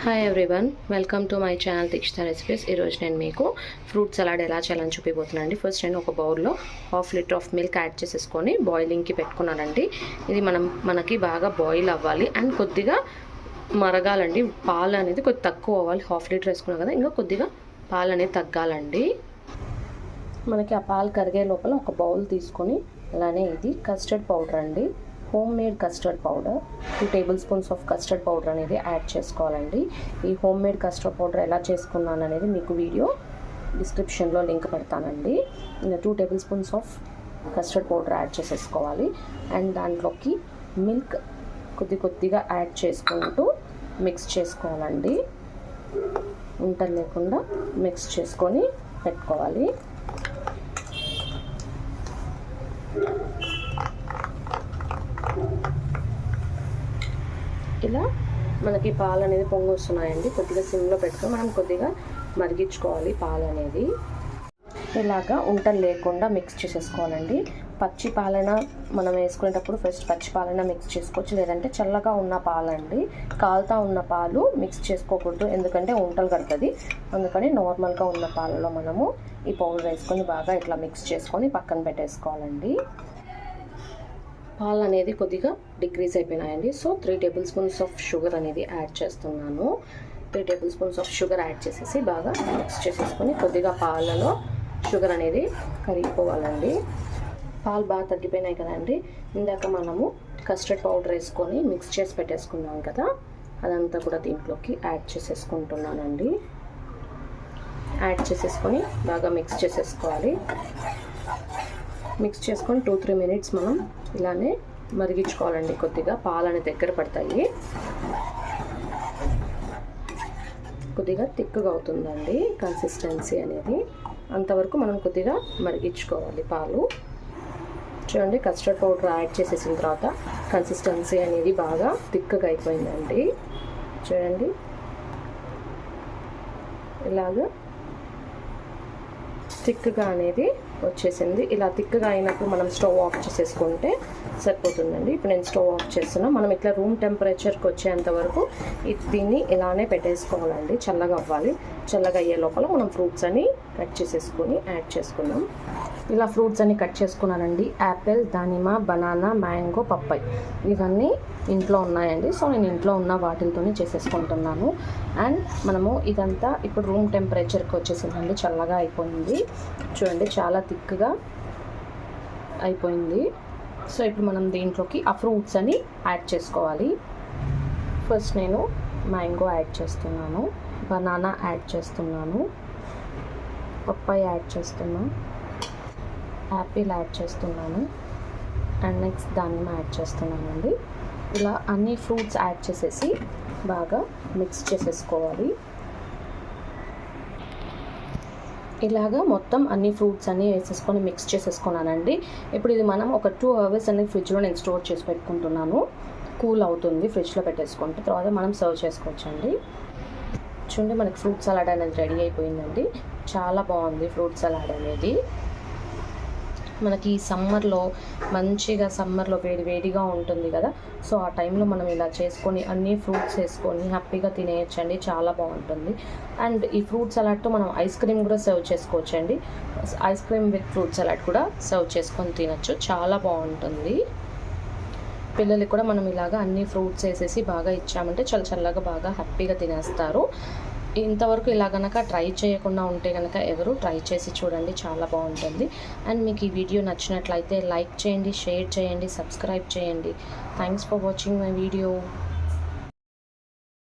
Hi everyone, welcome to my channel Dikshita recipes. ఈరోజు నేను మీకు ఫ్రూట్ సలాడ్ ఎలా చేయాలని చూపిపోతున్నానండి. ఫస్ట్ నేను ఒక బౌల్లో 1/2 లీటర్ ఆఫ్ మిల్క్ యాడ్ చేసేసుకొని బాయిలింగ్కి పెట్టుకున్నానండి. ఇది మనకి బాగా బాయిల్ అవ్వాలి అండ్ కొద్దిగా మరగాలండి. పాలు అనేది కొద్దిగా తక్కువ అవ్వాలి. 1/2 లీటర్ వేసుకున్నాం కదా, ఇంకా కొద్దిగా పాలు అనేది తగ్గాలండి. మనకి ఆ పాలు కరిగే లోపల ఒక బౌల్ తీసుకొని అలానే ఇది కస్టర్డ్ పౌడర్ అండి, home made custard powder 2 table spoons of custard powder అనేది యాడ్ చేసుకోవాలండి. ఈ హోమ్ మేడ్ కస్టర్డ్ పౌడర్ ఎలా చేసుకున్నాను అనేది మీకు వీడియో డిస్క్రిప్షన్లో లింక్ పెడతానండి. 2 table spoons of custard powder add చేసేసుకోవాలి అండ్ దాంట్లోకి మిల్క్ కొద్దిగా యాడ్ చేసుకుంటూ మిక్స్ చేసుకోవాలండి. ఉంటలు లేకుండా మిక్స్ చేసుకొని పెట్టుకోవాలి. ఇలా మనకి పాలు అనేది పొంగి వస్తున్నాయండి. కొద్దిగా సిమ్లో పెట్టుకొని మనం కొద్దిగా మరిగించుకోవాలి పాలు అనేది. ఇలాగా ఉంటలు లేకుండా మిక్స్ చేసేసుకోవాలండి. పచ్చి పాలన మనం వేసుకునేటప్పుడు ఫస్ట్ పచ్చి పాలన మిక్స్ చేసుకోవచ్చు, లేదంటే చల్లగా ఉన్న పాలండి, కాలుతా ఉన్న పాలు మిక్స్ చేసుకోకూడదు, ఎందుకంటే ఉంటలు కడుతుంది. అందుకని నార్మల్గా ఉన్న పాలలో మనము ఈ పౌడర్ వేసుకొని బాగా ఇట్లా మిక్స్ చేసుకొని పక్కన పెట్టేసుకోవాలండి. పాలు అనేది కొద్దిగా డిక్రీజ్ అయిపోయినాయండి. So 3 table spoons of sugar అనేది యాడ్ చేస్తున్నాను. 3 table spoons of sugar add చేసేసి బాగా మిక్స్ చేసేసుకొని కొద్దిగా పాలలో షుగర్ అనేది కరిగిపోవాలండి. పాలు బాగా తగ్గిపోయినాయి కదండి. ఇందాక మనము కస్టర్డ్ పౌడర్ వేసుకొని మిక్స్ చేసి పెట్టేసుకున్నాం కదా, అదంతా కూడా దీంట్లోకి యాడ్ చేసేసుకుంటున్నానండి. యాడ్ చేసేసుకొని బాగా మిక్స్ చేసేసుకోవాలి. మిక్స్ చేసుకొని 2-3 మినిట్స్ మనం ఇలానే మరిగించుకోవాలండి. కొద్దిగా పాలని దగ్గర పడతాయి, కొద్దిగా థిక్గా అవుతుందండి కన్సిస్టెన్సీ అనేది. అంతవరకు మనం కొద్దిగా మరిగించుకోవాలి పాలు. చూడండి, కస్టర్డ్ పౌడర్ యాడ్ చేసేసిన తర్వాత కన్సిస్టెన్సీ అనేది బాగా థిక్గా అయిపోయిందండి. చూడండి, ఇలాగా థిక్గా అనేది వచ్చేసింది. ఇలా థిక్గా అయినప్పుడు మనం స్టవ్ ఆఫ్ చేసేసుకుంటే సరిపోతుందండి. ఇప్పుడు నేను స్టవ్ ఆఫ్ చేస్తున్నా. మనం ఇట్లా రూమ్ టెంపరేచర్కి వచ్చేంత వరకు దీన్ని ఇలానే పెట్టేసుకోవాలండి. చల్లగా అవ్వాలి. చల్లగా అయ్యే లోపల మనం ఫ్రూట్స్ అని కట్ చేసేసుకొని యాడ్ చేసుకుందాం. ఇలా ఫ్రూట్స్ అన్ని కట్ చేసుకున్నానండి. యాపిల్, దానిమ్మ, బనానా, మ్యాంగో, పప్పాయి ఇవన్నీ ఇంట్లో ఉన్నాయండి. సో నేను ఇంట్లో ఉన్న వాటితోనే చేసేసుకుంటున్నాను. అండ్ మనము ఇదంతా ఇప్పుడు రూమ్ టెంపరేచర్కి వచ్చేసిందండి. చల్లగా అయిపోయింది. చూడండి, చాలా థిక్గా అయిపోయింది. సో ఇప్పుడు మనం దీంట్లోకి ఆ ఫ్రూట్స్ అని యాడ్ చేసుకోవాలి. ఫస్ట్ నేను మ్యాంగో యాడ్ చేస్తున్నాను, బనానా యాడ్ చేస్తున్నాను, పప్పాయి యాడ్ చేస్తున్నాను, యాపిల్ యాడ్ చేస్తున్నాను అండ్ నెక్స్ట్ దానిమ్మ యాడ్ చేస్తున్నానండి. ఇలా అన్ని ఫ్రూట్స్ యాడ్ చేసేసి బాగా మిక్స్ చేసేసుకోవాలి. ఇలాగా మొత్తం అన్ని ఫ్రూట్స్ అన్నీ వేసేసుకొని మిక్స్ చేసేసుకున్నానండి. ఇప్పుడు ఇది మనం ఒక 2 అవర్స్ అనేది ఫ్రిడ్జ్లో నేను స్టోర్ చేసి పెట్టుకుంటున్నాను. కూల్ అవుతుంది ఫ్రిడ్జ్లో పెట్టేసుకుంటే. తర్వాత మనం సర్వ్ చేసుకోవచ్చండి. చూడండి, మనకి ఫ్రూట్ సలాడ్ అనేది రెడీ అయిపోయిందండి. చాలా బాగుంది ఫ్రూట్ సలాడ్ అనేది. మనకి సమ్మర్లో మంచిగా వేడిగా ఉంటుంది కదా, సో ఆ టైంలో మనం ఇలా చేసుకొని అన్ని ఫ్రూట్స్ వేసుకొని హ్యాపీగా తినేయచ్చండి. చాలా బాగుంటుంది. అండ్ ఈ ఫ్రూట్ సలాడ్తో మనం ఐస్ క్రీమ్ కూడా సర్వ్ చేసుకోవచ్చండి. Ice cream with fruit salad కూడా సర్వ్ చేసుకొని తినచ్చు. చాలా బాగుంటుంది. పిల్లలకి కూడా మనం ఇలాగా అన్ని ఫ్రూట్స్ వేసేసి బాగా ఇచ్చామంటే చల్లగా బాగా హ్యాపీగా తినేస్తారు. ఇంతవరకు ఇలా కనుక ట్రై చేయకుండా ఉంటే కనుక ఎవరు ట్రై చేసి చూడండి, చాలా బాగుంటుంది. అండ్ మీకు ఈ వీడియో నచ్చినట్లయితే లైక్ చేయండి, షేర్ చేయండి, సబ్స్క్రైబ్ చేయండి. Thanks for watching my video.